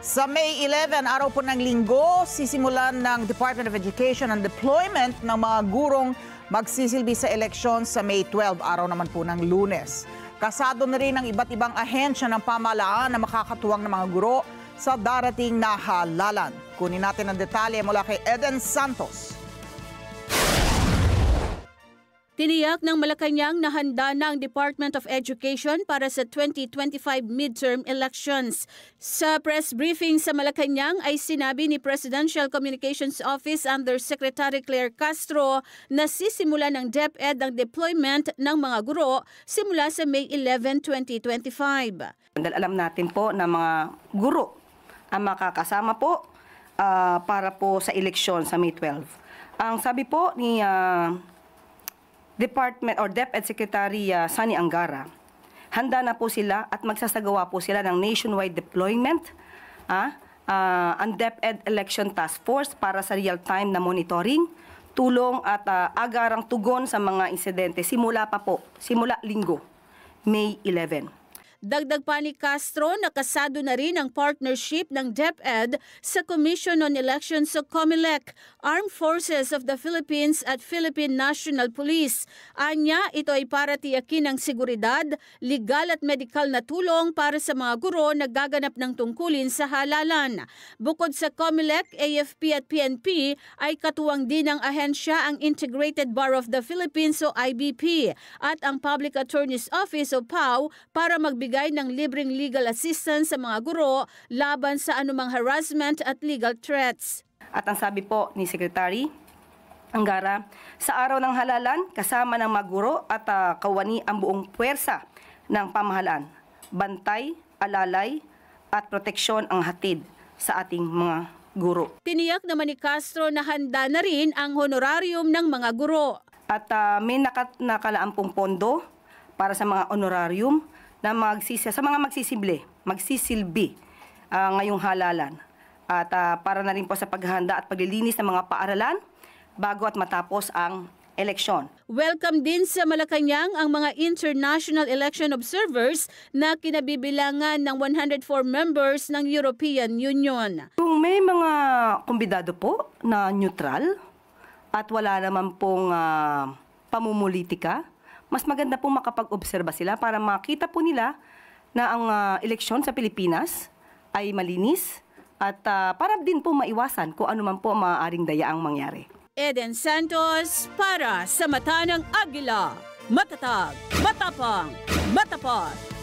Sa May 11, araw po ng linggo, sisimulan ng Department of Education ang deployment ng mga gurong magsisilbi sa eleksyon sa May 12, araw naman po ng Lunes. Kasado na rin ang iba't ibang ahensya ng pamahalaan na makakatuwang ng mga guro sa darating na halalan. Kunin natin ang detalye mula kay Eden Santos. Tiniyak ng Malacanang na handa na ang Department of Education para sa 2025 midterm elections. Sa press briefing sa Malacanang ay sinabi ni Presidential Communications Office Undersecretary Claire Castro na sisimula ng DepEd ang deployment ng mga guro simula sa May 11, 2025. Dahil alam natin po na mga guro ang makakasama po para po sa eleksyon sa May 12. Ang sabi po ni Department or DepEd Secretary Sani Angara, handa na po sila at magsasagawa po sila ng nationwide deployment ang DepEd Election Task Force para sa real-time na monitoring, tulong at agarang tugon sa mga insidente simula linggo, May 11. Dagdag pa ni Castro, nakasado na rin ang partnership ng DepEd sa Commission on Elections sa COMELEC, Armed Forces of the Philippines at Philippine National Police. Anya, ito ay para tiyakin ang seguridad, legal at medikal na tulong para sa mga guro na gaganap ng tungkulin sa halalan. Bukod sa COMELEC, AFP at PNP ay katuwang din ng ahensya ang Integrated Bar of the Philippines o IBP at ang Public Attorney's Office o PAO para magbigay ng libreng legal assistance sa mga guro laban sa anumang harassment at legal threats. At ang sabi po ni Secretary Angara, sa araw ng halalan, kasama ng mga guro at kawani ang buong puwersa ng pamahalaan. Bantay, alalay at proteksyon ang hatid sa ating mga guro. Tiniyak naman ni Castro na handa na rin ang honorarium ng mga guro. At may nakalaang pong pondo para sa mga honorarium na sa mga magsisilbi ngayong halalan. At para na rin po sa paghahanda at paglilinis ng mga paaralan bago at matapos ang eleksyon. Welcome din sa Malacanang ang mga international election observers na kinabibilangan ng 104 members ng European Union. Kung may mga kumbidado po na neutral at wala naman pong pamumulitika, mas maganda pong makapag-obserba sila para makita po nila na ang eleksyon sa Pilipinas ay malinis at para din po maiwasan kung ano man po maaaring dayaang mangyari. Eden Santos para sa Mata ng Agila. Matatag, matapang, matapat.